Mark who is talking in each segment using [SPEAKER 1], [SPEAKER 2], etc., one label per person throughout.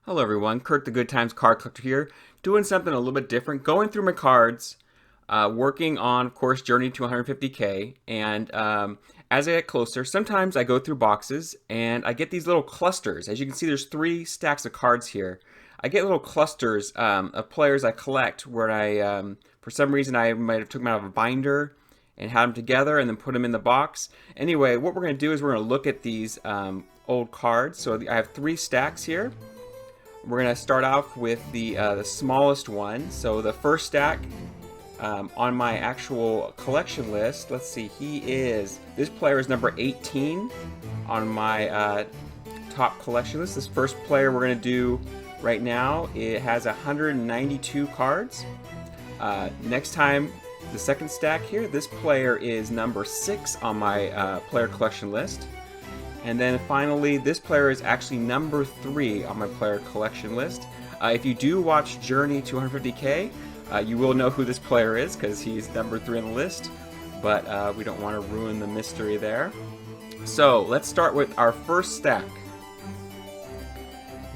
[SPEAKER 1] Hello everyone, Kirk the Good Times Card Collector here, doing something a little bit different, going through my cards, working on, of course, Journey to 150K, and as I get closer, sometimes I go through boxes, and I get these little clusters. As you can see, there's 3 stacks of cards here. I get little clusters of players I collect, where for some reason, I might have took them out of a binder, and had them together, and then put them in the box. Anyway, what we're going to do is we're going to look at these old cards. So I have 3 stacks here. We're going to start off with the smallest one. So the first stack on my actual collection list, let's see, this player is number 18 on my top collection list. This first player we're going to do right now, it has 192 cards. Next time, the second stack here, this player is number 6 on my player collection list. And then finally, this player is actually number 3 on my player collection list. If you do watch Journey to 150K, you will know who this player is because he's number 3 on the list. But we don't want to ruin the mystery there. So let's start with our first stack.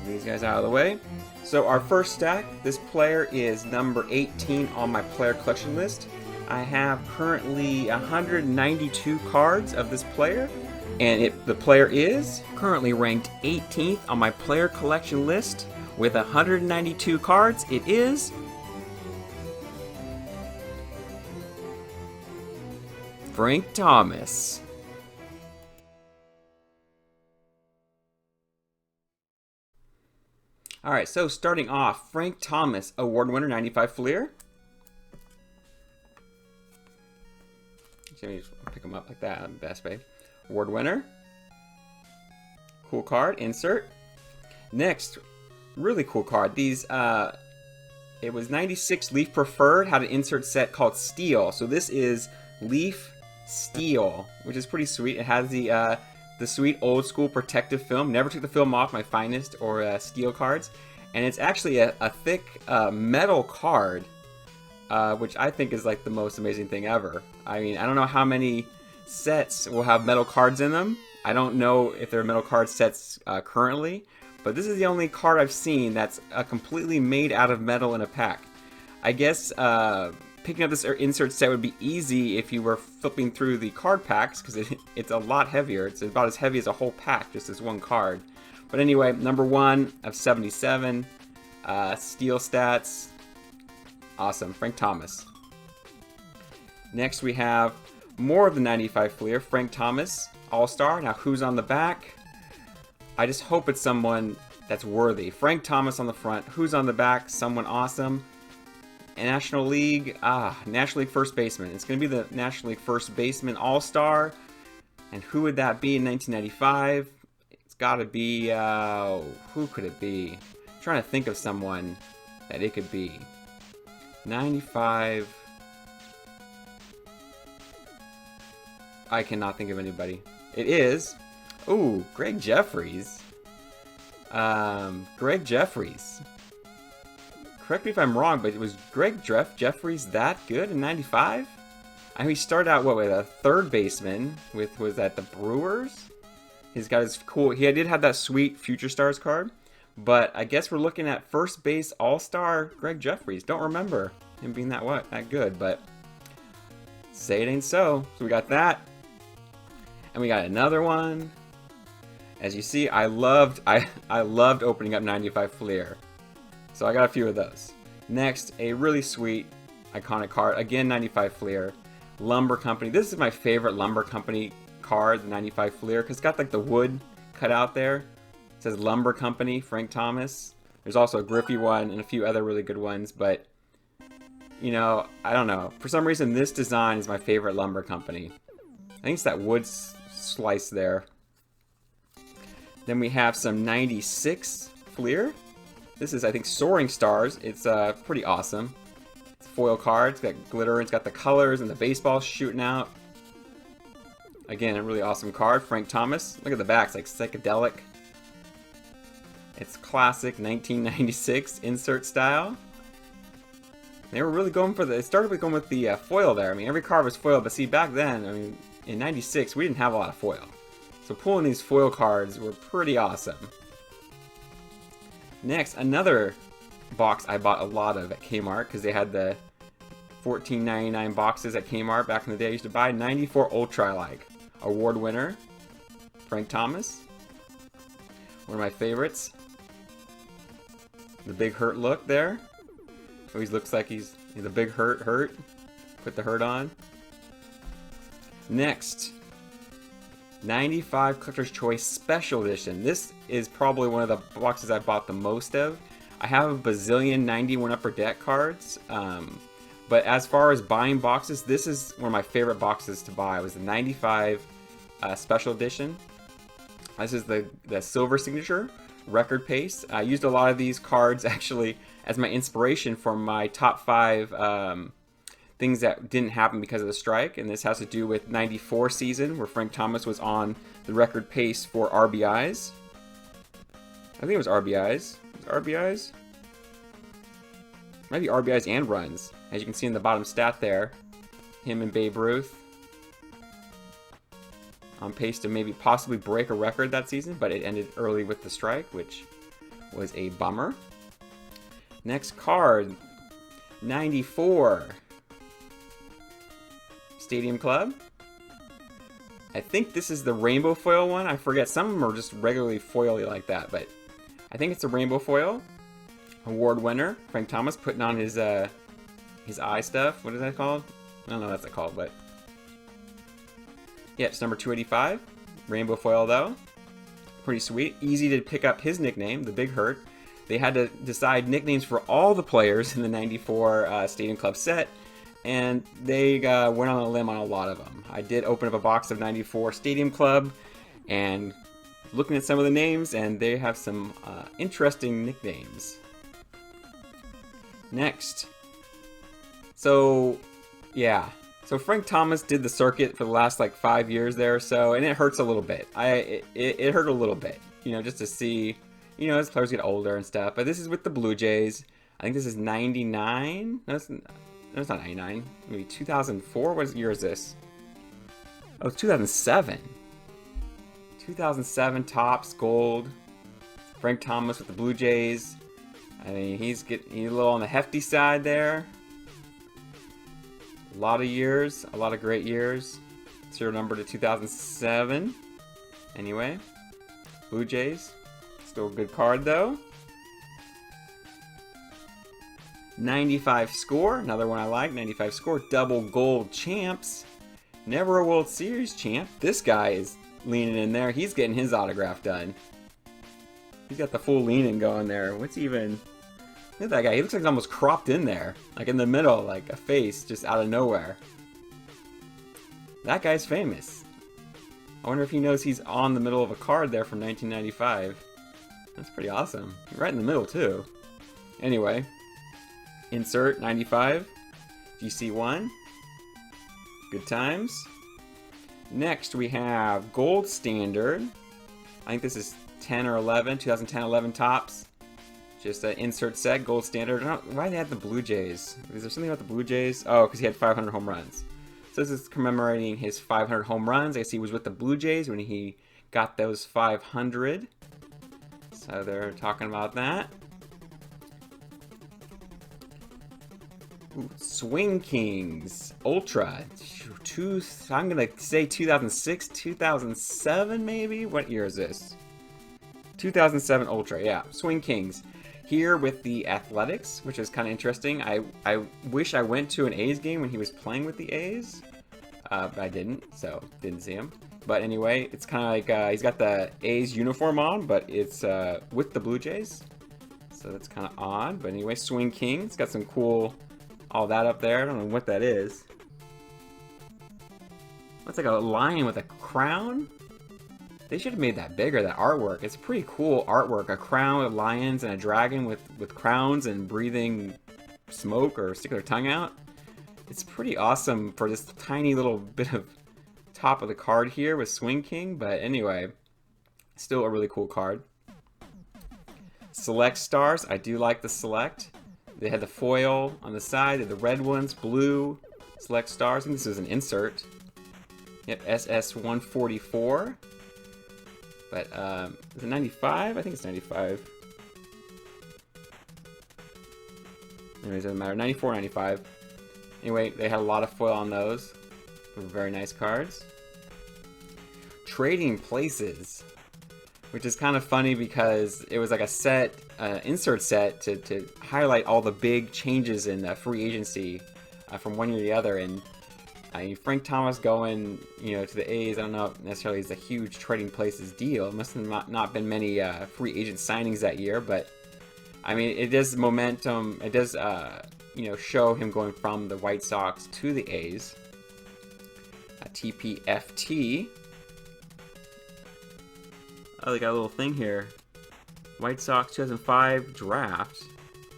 [SPEAKER 1] Get these guys out of the way. So our first stack, this player is number 18 on my player collection list. I have currently 192 cards of this player. And the player is currently ranked 18th on my player collection list with 192 cards. It is Frank Thomas. All right, so starting off, Frank Thomas, award winner, 95 Fleer. Let me just pick him up like that, best way. Award winner. Cool card. Insert. Next, really cool card. These, it was 96 Leaf Preferred. Had an insert set called Steel. So this is Leaf Steel, which is pretty sweet. It has the sweet old school protective film. Never took the film off my Finest or Steel cards. And it's actually a thick metal card, which I think is like the most amazing thing ever. I mean, I don't know how many sets will have metal cards in them. I don't know if there are metal card sets currently, but this is the only card I've seen that's completely made out of metal in a pack. I guess picking up this insert set would be easy if you were flipping through the card packs, because it's a lot heavier. It's about as heavy as a whole pack, just as one card. But anyway, number 1 of 77, Steel stats, awesome, Frank Thomas. Next we have more of the 95 Fleer, Frank Thomas, All-Star. Now, who's on the back? I just hope it's someone that's worthy. Frank Thomas on the front. Who's on the back? Someone awesome. National League first baseman. It's going to be the National League first baseman All-Star. And who would that be in 1995? It's got to be, who could it be? I'm trying to think of someone that it could be. 95... I cannot think of anybody. It is, Greg Jeffries. Greg Jeffries. Correct me if I'm wrong, but was Greg Jeffries that good in 95? I mean, he started out, with a third baseman was that the Brewers? He's got his cool, he did have that sweet Future Stars card, but I guess we're looking at first base all-star Greg Jeffries. Don't remember him being that good, but say it ain't so. So we got that. And we got another one. As you see, I loved opening up 95 Fleer. So I got a few of those. Next, a really sweet, iconic card. Again, 95 Fleer. Lumber Company. This is my favorite Lumber Company card, the 95 Fleer, because it's got like the wood cut out there. It says Lumber Company, Frank Thomas. There's also a Griffey one and a few other really good ones, but you know, I don't know. For some reason, this design is my favorite Lumber Company. I think it's that wood slice there. Then we have some 96 Fleer. This is, I think, Soaring Stars. It's pretty awesome. It's a foil card. It's got glitter. It's got the colors and the baseball shooting out. Again, a really awesome card. Frank Thomas. Look at the back. It's like psychedelic. It's classic 1996 insert style. They were really going for it started with going with the foil there. I mean, every card was foil, but see, back then, I mean, in 96, we didn't have a lot of foil. So pulling these foil cards were pretty awesome. Next, another box I bought a lot of at Kmart because they had the $14.99 boxes at Kmart back in the day. I used to buy 94 Ultra like award winner, Frank Thomas. One of my favorites. The big hurt look there. Always looks like he's the big hurt. Put the hurt on. Next, 95 Collector's Choice Special Edition. This is probably one of the boxes I bought the most of. I have a bazillion 91 Upper Deck cards, but as far as buying boxes, this is one of my favorite boxes to buy. It was the 95 Special Edition. This is the silver signature record paste. I used a lot of these cards actually as my inspiration for my top 5 things that didn't happen because of the strike, and this has to do with 94 season where Frank Thomas was on the record pace for RBIs. I think it was RBIs. RBIs? Maybe RBIs and runs. As you can see in the bottom stat there, him and Babe Ruth on pace to maybe possibly break a record that season, but it ended early with the strike, which was a bummer. Next card, 94 Stadium Club. I think this is the rainbow foil one. I forget. Some of them are just regularly foily like that, but I think it's a rainbow foil. Award winner, Frank Thomas, putting on his eye stuff. What is that called? I don't know what that's called, but yeah, it's number 285. Rainbow foil though. Pretty sweet. Easy to pick up his nickname, the Big Hurt. They had to decide nicknames for all the players in the 94 Stadium Club set, and they went on a limb on a lot of them. I did open up a box of 94 Stadium Club and looking at some of the names, and they have some interesting nicknames. Next. So, yeah. So Frank Thomas did the circuit for the last like 5 years there or so, and it hurts a little bit. It hurt a little bit, you know, just to see, you know, as players get older and stuff. But this is with the Blue Jays. I think this is 99. No, it's not 99. Maybe 2004. What year is this? Oh, it's 2007. 2007 Topps Gold. Frank Thomas with the Blue Jays. I mean, he's a little on the hefty side there. A lot of years, a lot of great years. Serial number to 2007. Anyway, Blue Jays. Still a good card though. 95 Score, another one I like. 95 Score, double gold champs. Never a World Series champ. This guy is leaning in there. He's getting his autograph done. He's got the full leaning going there. What's even... Look at that guy. He looks like he's almost cropped in there. Like in the middle, like a face just out of nowhere. That guy's famous. I wonder if he knows he's on the middle of a card there from 1995. That's pretty awesome. Right in the middle, too. Anyway. Insert 95. GC1. Good times. Next, we have Gold Standard. I think this is 10 or 11. 2010-11 Topps. Just an insert set, Gold Standard. Why did they have the Blue Jays? Is there something about the Blue Jays? Oh, because he had 500 home runs. So this is commemorating his 500 home runs. I guess he was with the Blue Jays when he got those 500. So they're talking about that. Ooh, Swing Kings Ultra. I'm going to say 2006, 2007 maybe? What year is this? 2007 Ultra, yeah. Swing Kings. Here with the Athletics, which is kind of interesting. I wish I went to an A's game when he was playing with the A's. But I didn't, so didn't see him. But anyway, it's kind of like he's got the A's uniform on, but it's with the Blue Jays. So that's kind of odd. But anyway, Swing King. It's got some cool, all that up there. I don't know what that is. That's like a lion with a crown. They should have made that bigger, that artwork. It's pretty cool artwork. A crown with lions and a dragon with crowns and breathing smoke or sticking their tongue out. It's pretty awesome for this tiny little bit of top of the card here with Swing King. But anyway, still a really cool card. Select Stars. I do like the Select. They had the foil on the side. They had the red ones, blue. Select Stars. I think this is an insert. Yep, SS144. But, is it 95? I think it's 95. Anyways, it doesn't matter. 94, 95. Anyway, they had a lot of foil on those. Very nice cards. Trading Places, which is kind of funny because it was like a set, insert set to highlight all the big changes in free agency from one year to the other. And Frank Thomas going, to the A's, I don't know if necessarily is a huge Trading Places deal. It must have not been many free agent signings that year, but I mean, it does momentum. It does, show him going from the White Sox to the A's. TPFT. Oh, they got a little thing here. White Sox 2005 draft.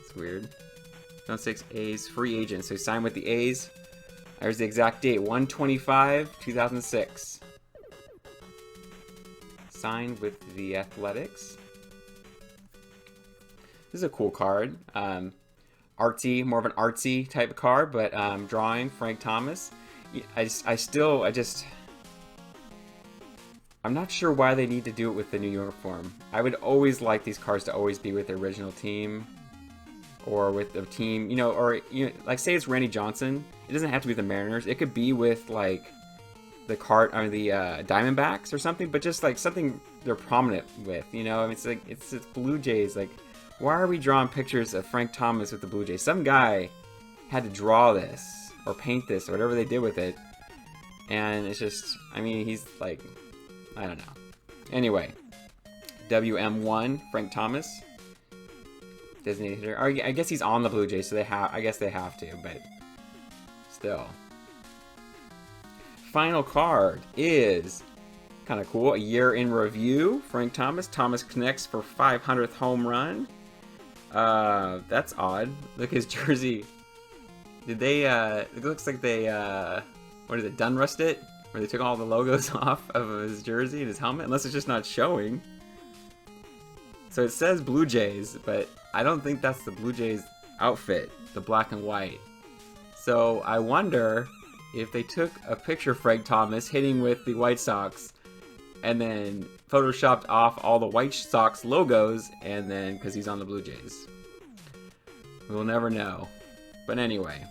[SPEAKER 1] It's weird. 2006 A's free agent. So he signed with the A's. There's the exact date. 1/25/2006. Signed with the Athletics. This is a cool card. Artsy, more of an artsy type of card, but drawing Frank Thomas. I'm not sure why they need to do it with the new uniform. I would always like these cards to always be with the original team, or with the team, like say it's Randy Johnson. It doesn't have to be the Mariners. It could be with like the Diamondbacks or something, but just like something they're prominent with. It's like it's Blue Jays. Like, why are we drawing pictures of Frank Thomas with the Blue Jays? Some guy had to draw this or paint this or whatever they did with it, and it's just, he's like, I don't know. Anyway, WM1 Frank Thomas, designated hitter. Or I guess he's on the Blue Jays, so I guess they have to, but still. Final card is kind of cool. A year in review. Frank Thomas. Thomas connects for 500th home run. That's odd. Look at his jersey. Did they? It looks like they. What is it? Dunrust it? Where they took all the logos off of his jersey and his helmet, unless it's just not showing. So it says Blue Jays, but I don't think that's the Blue Jays outfit, the black and white. So I wonder if they took a picture of Frank Thomas hitting with the White Sox and then photoshopped off all the White Sox logos, and then, because he's on the Blue Jays. We'll never know. But anyway.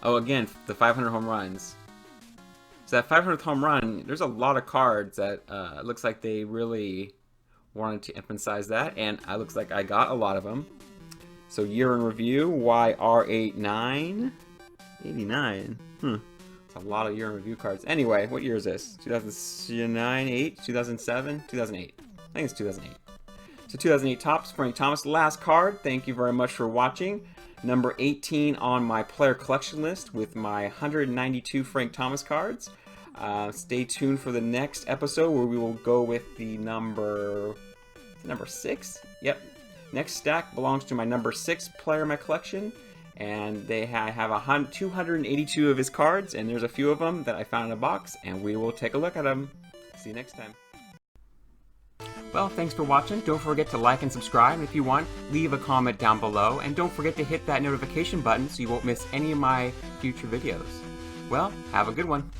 [SPEAKER 1] Oh, again, the 500 home runs. So that 500th home run, there's a lot of cards that looks like they really wanted to emphasize that, and it looks like I got a lot of them. So year in review, YR89, 89. It's a lot of year in review cards. Anyway, what year is this? 2009, 8, 2007, 2008. I think it's 2008. So 2008 Topps, Frank Thomas, last card. Thank you very much for watching. Number 18 on my player collection list with my 192 Frank Thomas cards. Stay tuned for the next episode where we will go with the number 6? Yep. Next stack belongs to my number 6 player in my collection, and they have 282 of his cards, and there's a few of them that I found in a box, and we will take a look at them. See you next time. Well, thanks for watching. Don't forget to like and subscribe. And if you want, leave a comment down below. And don't forget to hit that notification button so you won't miss any of my future videos. Well, have a good one.